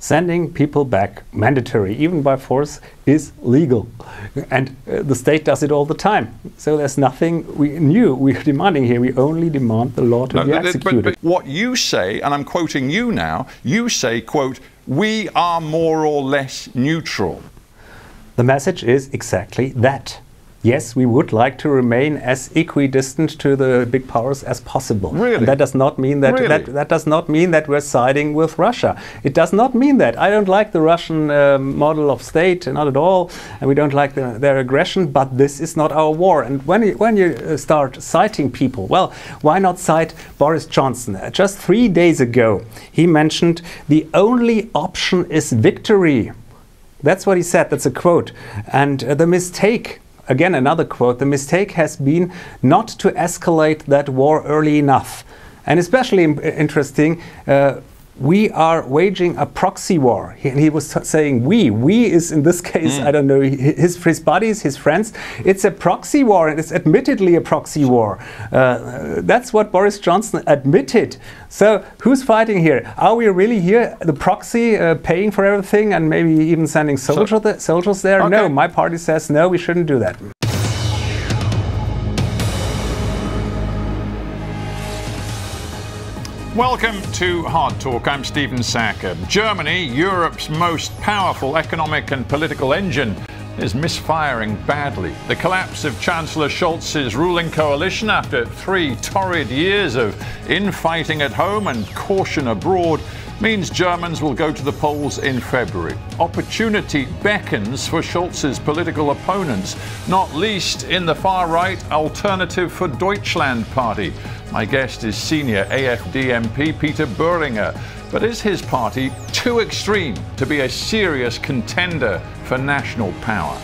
Sending people back, mandatory, even by force, is legal. And the state does it all the time. So there's nothing new we're demanding here. We only demand the law to be executed. But what you say, and I'm quoting you now, you say, quote, "We are more or less neutral." The message is exactly that. Yes, we would like to remain as equidistant to the big powers as possible. Really? And that does not mean that, Really? that does not mean that we're siding with Russia. It does not mean that. I don't like the Russian model of state, not at all, and we don't like their aggression, but this is not our war. And when you start citing people, well, why not cite Boris Johnson? Just 3 days ago, he mentioned the only option is victory. That's what he said, that's a quote. And the mistake, again, another quote, the mistake has been not to escalate that war early enough. And especially interesting, we are waging a proxy war. He was saying we is in this case, I don't know, his buddies, his friends. It's a proxy war, and it's admittedly a proxy war. That's what Boris Johnson admitted. So who's fighting here? Are we really here, the proxy, paying for everything and maybe even sending soldiers there? Okay. No, my party says no, we shouldn't do that. Welcome to Hard Talk. I'm Stephen Sackur. Germany, Europe's most powerful economic and political engine, is misfiring badly. The collapse of Chancellor Scholz's ruling coalition after 3 torrid years of infighting at home and caution abroad means Germans will go to the polls in February. Opportunity beckons for Scholz's political opponents, not least in the far-right Alternative for Deutschland party. My guest is senior AfD MP Peter Boehringer. But is his party too extreme to be a serious contender for national power?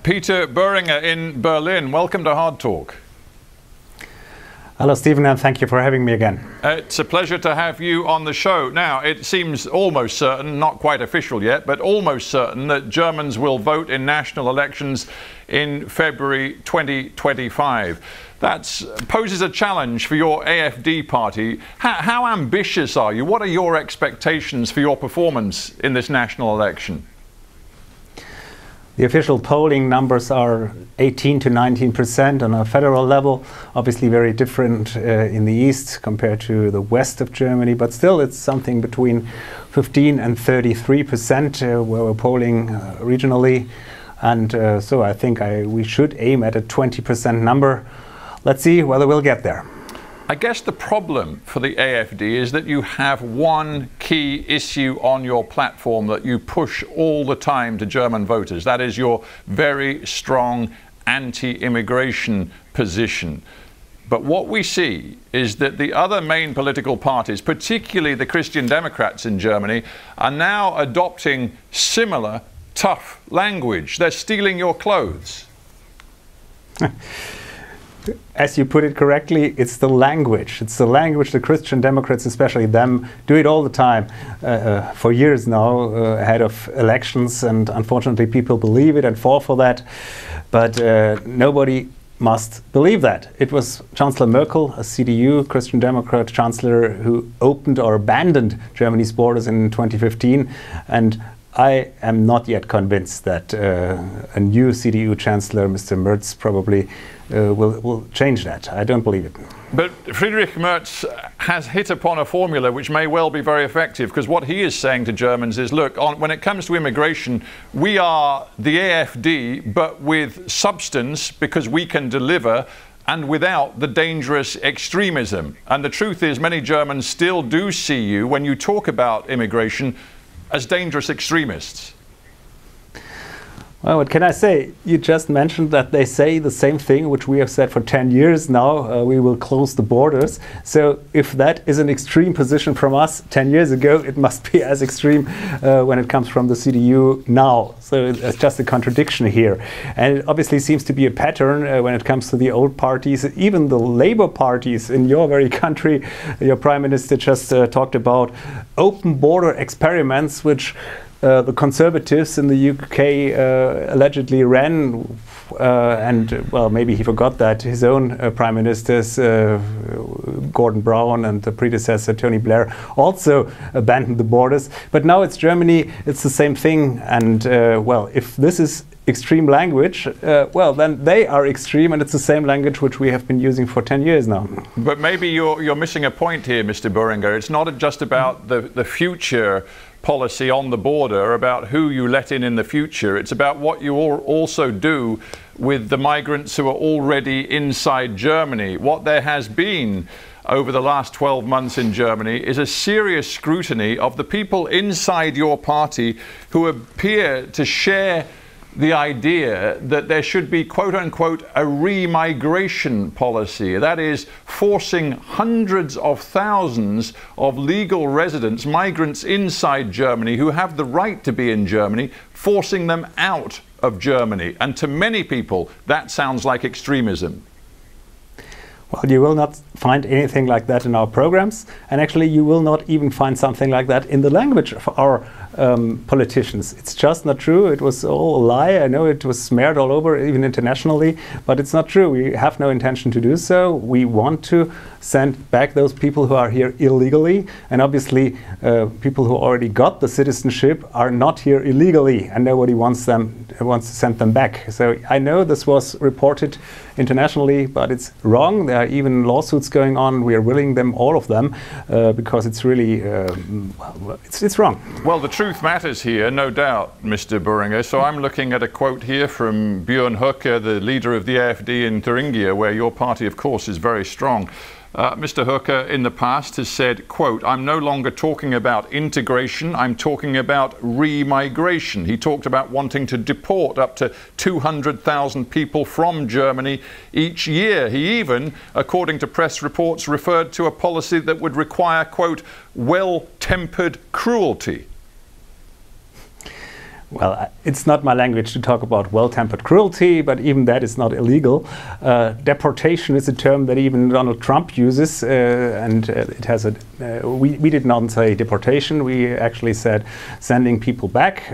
Peter Boehringer in Berlin, welcome to Hard Talk. Hello, Stephen, and thank you for having me again. It's a pleasure to have you on the show. Now, it seems almost certain, not quite official yet, but almost certain that Germans will vote in national elections in February 2025. That poses a challenge for your AfD party. How ambitious are you? What are your expectations for your performance in this national election? The official polling numbers are 18 to 19% on a federal level, obviously very different in the east compared to the west of Germany, but still it's something between 15 and 33% where we're polling regionally. And so I think we should aim at a 20% number. Let's see whether we'll get there. I guess the problem for the AfD is that you have one key issue on your platform that you push all the time to German voters. That is your very strong anti-immigration position. But what we see is that the other main political parties, particularly the Christian Democrats in Germany, are now adopting similar tough language. They're stealing your clothes. As you put it correctly, it's the language. It's the language the Christian Democrats, especially them, do it all the time for years now ahead of elections, and unfortunately people believe it and fall for that. But nobody must believe that. It was Chancellor Merkel, a CDU, Christian Democrat chancellor, who opened or abandoned Germany's borders in 2015, and I am not yet convinced that a new CDU chancellor, Mr. Merz, probably will change that. I don't believe it. But Friedrich Merz has hit upon a formula which may well be very effective, because what he is saying to Germans is, look, when it comes to immigration, we are the AfD, but with substance, because we can deliver, and without the dangerous extremism. And the truth is, many Germans still do see you, when you talk about immigration, as dangerous extremists. Well, what can I say? You just mentioned that they say the same thing which we have said for 10 years now. We will close the borders. So if that is an extreme position from us 10 years ago, it must be as extreme when it comes from the CDU now. So it's just a contradiction here. And it obviously seems to be a pattern when it comes to the old parties. Even the Labour parties in your very country, your Prime Minister just talked about open border experiments, which the Conservatives in the UK allegedly ran, and well, maybe he forgot that his own Prime Ministers, Gordon Brown and the predecessor Tony Blair, also abandoned the borders. But now it's Germany, it's the same thing. And well, if this is extreme language, well, then they are extreme, and it's the same language which we have been using for 10 years now. But maybe you're missing a point here, Mr. Boehringer. It's not just about the future policy on the border, about who you let in the future. It's about what you also do with the migrants who are already inside Germany. What there has been over the last 12 months in Germany is a serious scrutiny of the people inside your party who appear to share the idea that there should be, quote unquote, a re-migration policy. That is, forcing hundreds of thousands of legal residents, migrants inside Germany who have the right to be in Germany, forcing them out of Germany. And to many people, that sounds like extremism. Well, you will not find anything like that in our programs, and actually you will not even find something like that in the language of our politicians. It's just not true. It was all a lie. I know it was smeared all over, even internationally, but it's not true. We have no intention to do so. We want to send back those people who are here illegally, and obviously people who already got the citizenship are not here illegally, and nobody wants to send them back. So I know this was reported internationally, but it's wrong. There are even lawsuits going on. We are willing them, all of them, because it's really it's wrong. Well, the truth matters here, no doubt, Mr. Boehringer. So I'm looking at a quote here from Björn Höcke, the leader of the AfD in Thuringia, where your party, of course, is very strong. Mr. Höcke in the past has said, quote, "I'm no longer talking about integration, I'm talking about re-migration." He talked about wanting to deport up to 200,000 people from Germany each year. He even, according to press reports, referred to a policy that would require, quote, "well-tempered cruelty." Well, it's not my language to talk about well-tempered cruelty, but even that is not illegal. Deportation is a term that even Donald Trump uses, and it has a. We did not say deportation. We actually said sending people back.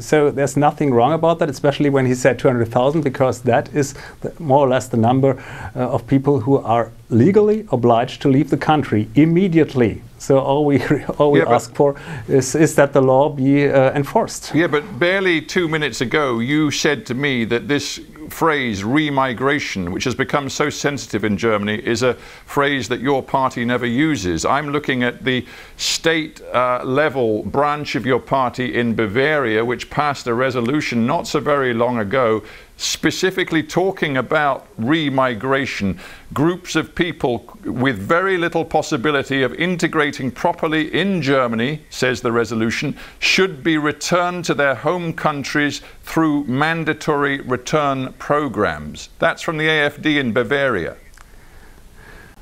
So there's nothing wrong about that, especially when he said 200,000, because that is more or less the number of people who are legally obliged to leave the country immediately. So all we ask for is that the law be enforced. Yeah, but barely 2 minutes ago, you said to me that this phrase, re-migration, which has become so sensitive in Germany, is a phrase that your party never uses. I'm looking at the state-level branch of your party in Bavaria, which passed a resolution not so very long ago specifically talking about re-migration, groups of people with very little possibility of integrating properly in Germany, says the resolution, should be returned to their home countries through mandatory return programs. That's from the AfD in Bavaria.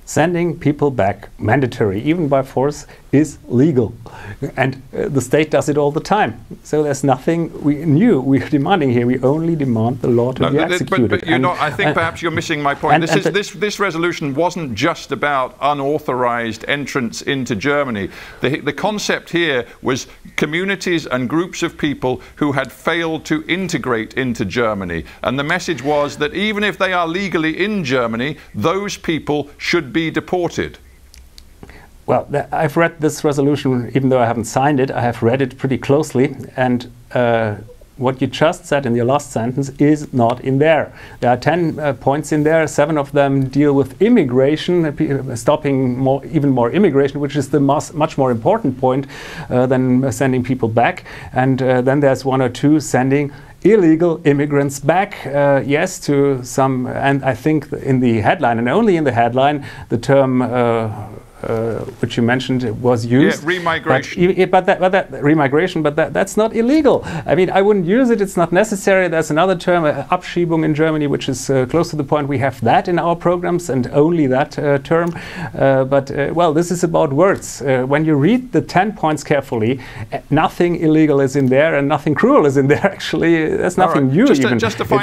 Sending people back, mandatory, even by force, is legal. And the state does it all the time. So there's nothing new we're demanding here. We only demand the law to be executed. But you're not, I think perhaps you're missing my point. This resolution wasn't just about unauthorized entrance into Germany. The concept here was communities and groups of people who had failed to integrate into Germany. And the message was that even if they are legally in Germany, those people should be deported. Well, I've read this resolution, even though I haven't signed it. I have read it pretty closely, and what you just said in your last sentence is not in there. There are 10 points in there. 7 of them deal with immigration, stopping even more immigration, which is the much more important point than sending people back. And then there's 1 or 2 sending illegal immigrants back, yes, to some, and I think in the headline, and only in the headline, the term which you mentioned was used. Yeah, remigration. But remigration, but that's not illegal. I mean, I wouldn't use it. It's not necessary. There's another term, Abschiebung in Germany, which is close to the point. We have that in our programs, and only that term. Well, this is about words. When you read the 10 points carefully, nothing illegal is in there, and nothing cruel is in there. Actually, there's nothing new. It's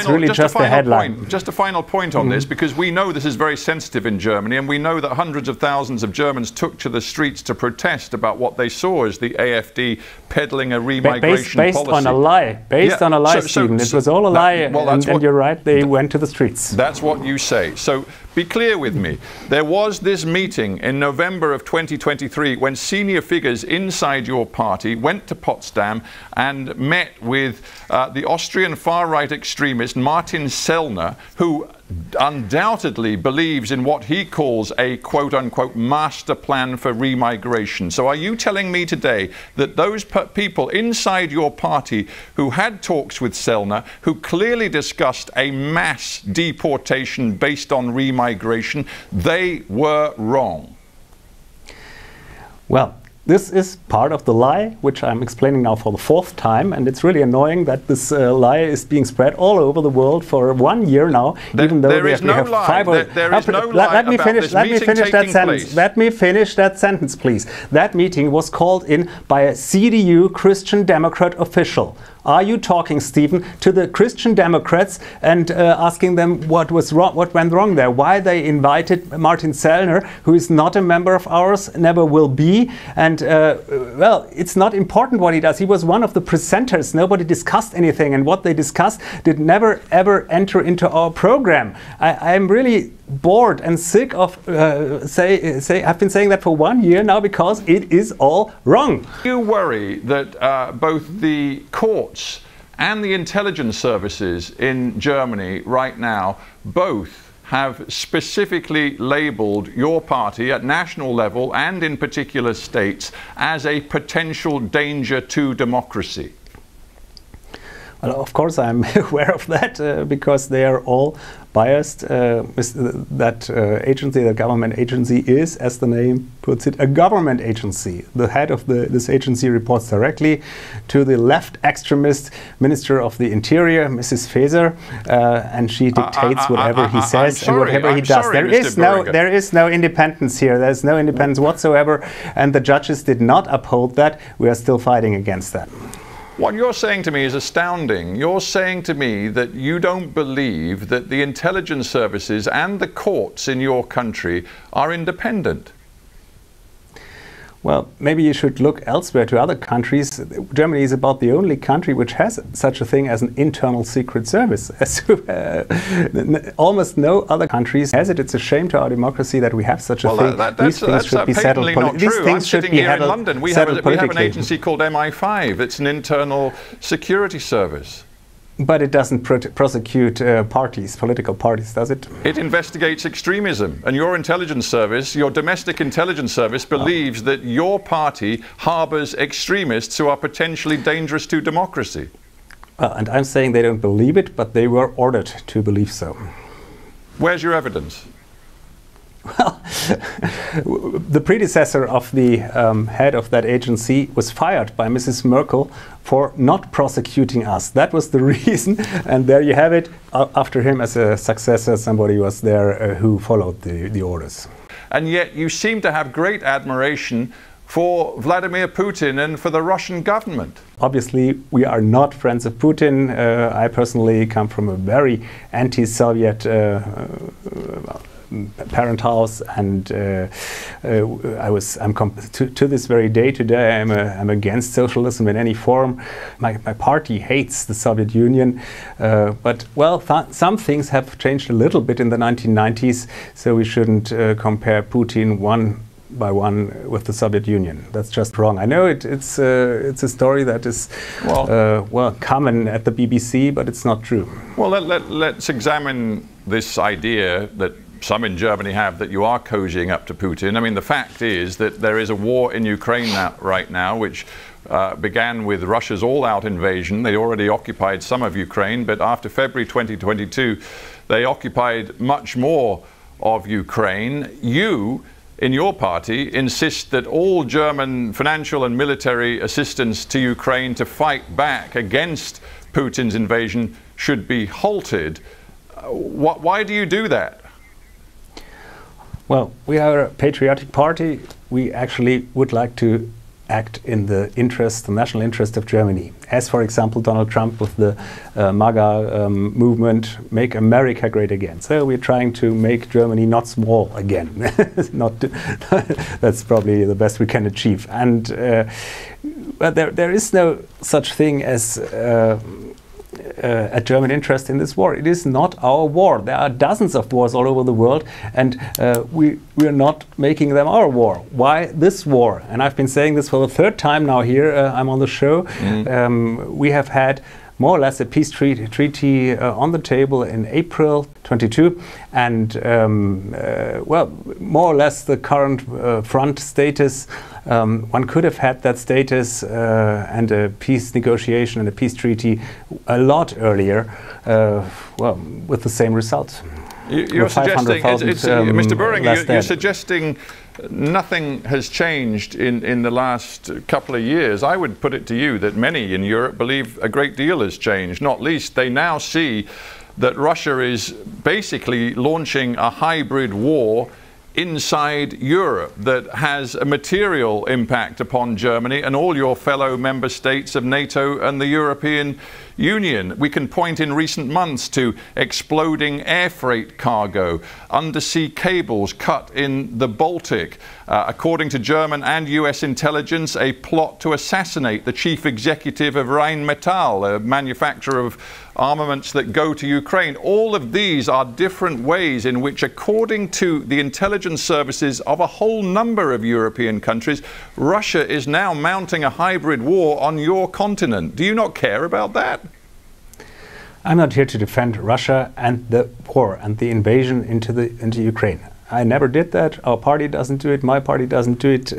really just a headline. Just a final point on this, because we know this is very sensitive in Germany, and we know that hundreds of thousands of Germans took to the streets to protest about what they saw as the AfD peddling a remigration based policy. On a lie. Based on a lie, Stephen. It was all a lie, well, and you're right, they went to the streets. That's what you say. So be clear with me. There was this meeting in November of 2023 when senior figures inside your party went to Potsdam and met with the Austrian far-right extremist Martin Sellner, who undoubtedly believes in what he calls a quote-unquote master plan for remigration. So are you telling me today that those people inside your party who had talks with Sellner, who clearly discussed a mass deportation based on remigration, they were wrong? Well, this is part of the lie, which I'm explaining now for the 4th time, and it's really annoying that this lie is being spread all over the world for 1 year now, even though there is no lie. There is no lie about this meeting taking place. Let me finish that sentence, please. That meeting was called in by a CDU Christian Democrat official. Are you talking, Stephen, to the Christian Democrats and asking them what was wrong, what went wrong there, why they invited Martin Sellner, who is not a member of ours, never will be, and well, it's not important what he does. He was one of the presenters. Nobody discussed anything, and what they discussed did never ever enter into our program. I'm really bored and sick of I've been saying that for 1 year now, because it is all wrong. You worry that both the courts and the intelligence services in Germany right now both have specifically labelled your party at national level and in particular states as a potential danger to democracy? Well, of course I'm aware of that, because they are all biased. That agency, the government agency, is, as the name puts it, a government agency. The head of this agency reports directly to the left extremist Minister of the Interior, Mrs. Faeser, and she dictates whatever he says and whatever he does. There is no independence here. There's no independence whatsoever, and the judges did not uphold that. We are still fighting against that. What you're saying to me is astounding. You're saying to me that you don't believe that the intelligence services and the courts in your country are independent. Well, maybe you should look elsewhere to other countries. Germany is about the only country which has such a thing as an internal secret service. Almost no other countries has it. It's a shame to our democracy that we have such a thing. These things should be settled politically. These things should be here in London. We have an agency called MI5. It's an internal security service. But it doesn't prosecute parties, political parties, does it? It investigates extremism. And your intelligence service, your domestic intelligence service, believes that your party harbors extremists who are potentially dangerous to democracy. And I'm saying they don't believe it, but they were ordered to believe so. Where's your evidence? Well, the predecessor of the head of that agency was fired by Mrs. Merkel for not prosecuting us. That was the reason, and there you have it. After him, as a successor, somebody was there who followed the orders. And yet you seem to have great admiration for Vladimir Putin and for the Russian government. Obviously, we are not friends of Putin. I personally come from a very anti-Soviet parent house, and to this very day today I'm against socialism in any form. My party hates the Soviet Union, but well, some things have changed a little bit in the 1990s, so we shouldn't compare Putin one by one with the Soviet Union. That's just wrong. I know it's a story that is well common at the BBC, but it's not true. Well, let's examine this idea that some in Germany have, that you are cozying up to Putin. I mean, the fact is that there is a war in Ukraine right now, which began with Russia's all-out invasion. They already occupied some of Ukraine, but after February 2022, they occupied much more of Ukraine. You, in your party insist that all German financial and military assistance to Ukraine to fight back against Putin's invasion should be halted. Why do you do that? Well, we are a patriotic party. We actually would like to act in the interest, the national interest of Germany. As, for example, Donald Trump with the MAGA movement, Make America Great Again. So we're trying to make Germany not small again. That's probably the best we can achieve. And but there is no such thing as a German interest in this war. It is not our war. There are dozens of wars all over the world, and we are not making them our war. Why this war? And I've been saying this for the third time now here. I'm on the show. We have had more or less a peace treaty on the table in April 22, and well, more or less the current front status. One could have had that status and a peace negotiation and a peace treaty a lot earlier, well, with the same results. You're suggesting, Mr. Boehringer, you're suggesting nothing has changed in the last couple of years. I would put it to you that many in Europe believe a great deal has changed. Not least, they now see that Russia is basically launching a hybrid war inside Europe that has a material impact upon Germany and all your fellow member states of NATO and the European Union. We can point in recent months to exploding air freight cargo, undersea cables cut in the Baltic. According to German and US intelligence, a plot to assassinate the chief executive of Rheinmetall, a manufacturer of armaments that go to Ukraine. All of these are different ways in which, according to the intelligence services of a whole number of European countries, Russia is now mounting a hybrid war on your continent. Do you not care about that? I'm not here to defend Russia and the war and the invasion into Ukraine. I never did that. Our party doesn't do it. My party doesn't do it.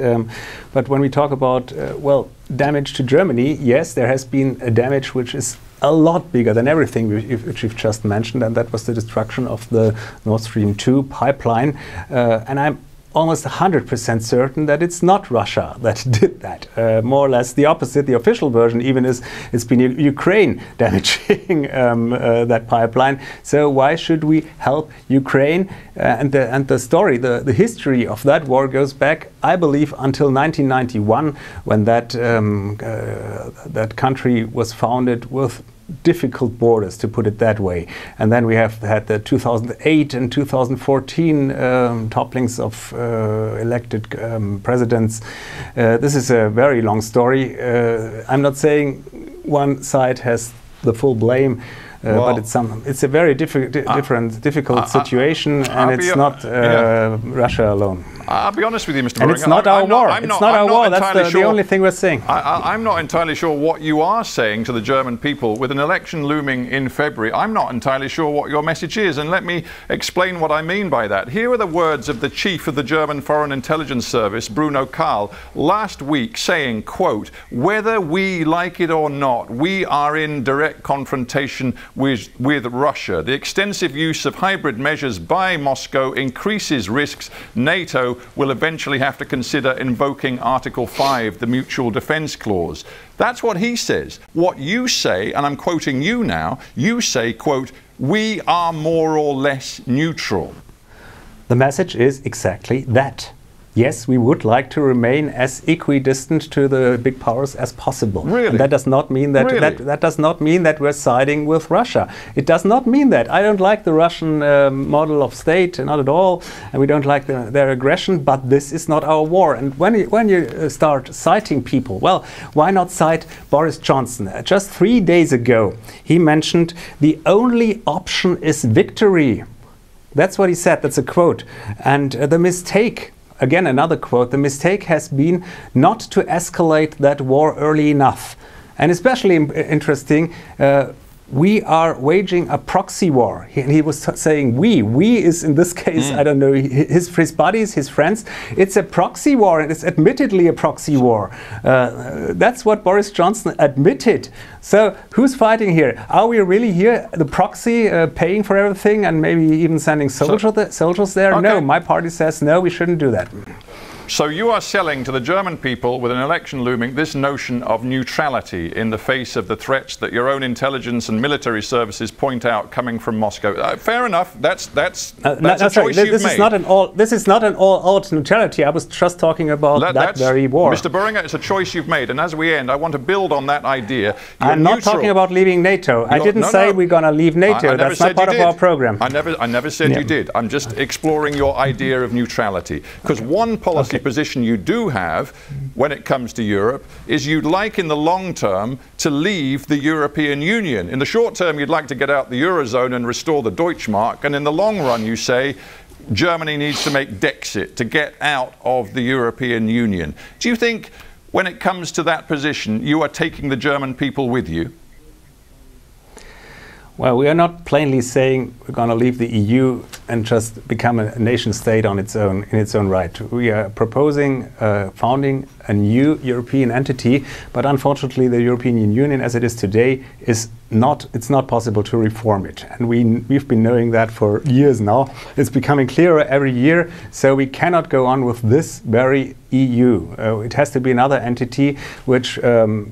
But when we talk about, well, damage to Germany, yes, there has been a damage which is a lot bigger than everything which you've just mentioned, and that was the destruction of the Nord Stream 2 pipeline. And I'm almost 100% certain that it's not Russia that did that. More or less the opposite. The official version even is it's been Ukraine damaging that pipeline. So why should we help Ukraine? And the story, the history of that war goes back, I believe, until 1991, when that country was founded with difficult borders, to put it that way. And then we have had the 2008 and 2014 topplings of elected presidents. This is a very long story. I'm not saying one side has the full blame, but it's a very difficult situation, and it's not Russia alone. I'll be honest with you, Mr. Boehringer. And it's not our war. It's not our war. That's the only thing we're saying. I'm not entirely sure what you are saying to the German people. With an election looming in February, I'm not entirely sure what your message is. And let me explain what I mean by that. Here are the words of the chief of the German Foreign Intelligence Service, Bruno Kahl, last week saying, quote, "Whether we like it or not, we are in direct confrontation with Russia. The extensive use of hybrid measures by Moscow increases risks. NATO will eventually have to consider invoking Article 5, the Mutual Defence Clause." That's what he says. What you say, and I'm quoting you now, you say, quote, "We are more or less neutral." The message is exactly that. Yes, we would like to remain as equidistant to the big powers as possible. Really? And that does not mean that that does not mean that we're siding with Russia. It does not mean that. I don't like the Russian model of state, not at all, and we don't like their aggression. But this is not our war. And when you start citing people, well, why not cite Boris Johnson? Just 3 days ago, he mentioned the only option is victory. That's what he said. That's a quote. And the mistake. Again, another quote, "The mistake has been not to escalate that war early enough." And especially interesting, we are waging a proxy war. He was saying we is in this case, I don't know, his buddies, his friends. It's a proxy war, and it's admittedly a proxy war. That's what Boris Johnson admitted. So who's fighting here? Are we really here, the proxy, paying for everything and maybe even sending soldiers there? Okay. No, my party says no, we shouldn't do that. So you are selling to the German people, with an election looming, this notion of neutrality in the face of the threats that your own intelligence and military services point out coming from Moscow. Fair enough. That's a choice you've made. This is not an all-out neutrality. I was just talking about that very war. Mr. Boehringer, it's a choice you've made. And as we end, I want to build on that idea. I'm not talking about leaving NATO. I didn't say we're going to leave NATO. That's not part of our program. I never said you did. I'm just exploring your idea of neutrality. Because one policy position you do have when it comes to Europe is you'd like in the long term to leave the European Union. In the short term, you'd like to get out the Eurozone and restore the Deutschmark, and in the long run you say Germany needs to make Dexit to get out of the European Union. Do you think when it comes to that position you are taking the German people with you? Well, we are not plainly saying we're going to leave the EU and just become a nation state on its own, in its own right. We are proposing founding a new European entity, but unfortunately the European Union as it is today is not, it's not possible to reform it. And we've been knowing that for years now. It's becoming clearer every year, so we cannot go on with this very EU. It has to be another entity which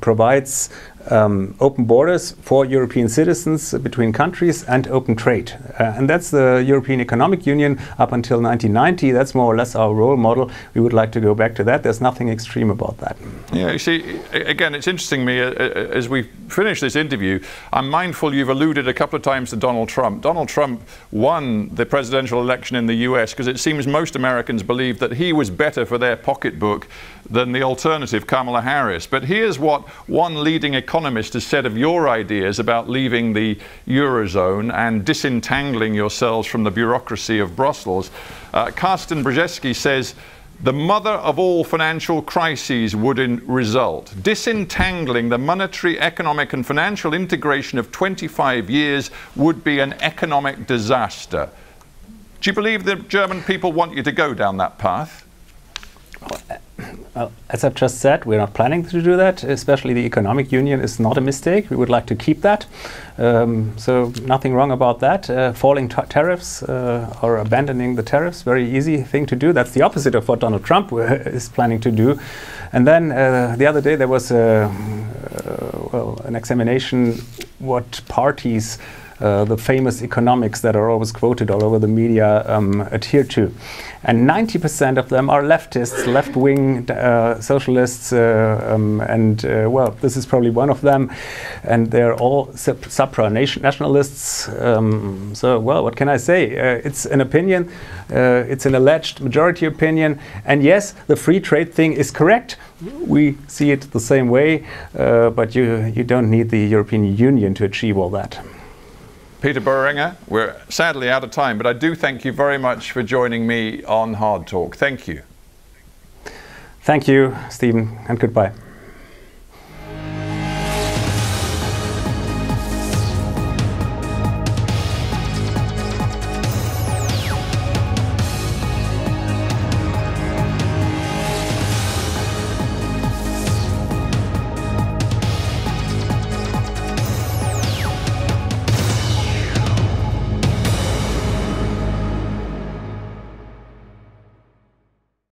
provides open borders for European citizens between countries and open trade. And that's the European Economic Union up until 1990. That's more or less our role model. We would like to go back to that. There's nothing extreme about that. Yeah, you see, again, it's interesting me as we finish this interview, I'm mindful you've alluded a couple of times to Donald Trump. Donald Trump won the presidential election in the US because it seems most Americans believe that he was better for their pocketbook than the alternative, Kamala Harris. But here's what one leading economist has said of your ideas about leaving the Eurozone and disentangling yourselves from the bureaucracy of Brussels. Carsten Brzezinski says, the mother of all financial crises would result. Disentangling the monetary, economic and financial integration of 25 years would be an economic disaster. Do you believe the German people want you to go down that path? Well, as I've just said, we're not planning to do that. Especially the economic union is not a mistake. We would like to keep that. So nothing wrong about that. Falling tariffs or abandoning the tariffs, very easy thing to do. That's the opposite of what Donald Trump is planning to do. And then the other day there was an examination what parties the famous economics that are always quoted all over the media adhere to. And 90% of them are leftists, left-wing socialists, well, this is probably one of them. And they're all supra-nationalists. So, well, what can I say? It's an opinion. It's an alleged majority opinion. And yes, the free trade thing is correct. We see it the same way. But you don't need the European Union to achieve all that. Peter Boehringer, we're sadly out of time, but I do thank you very much for joining me on Hard Talk. Thank you. Thank you, Stephen, and goodbye.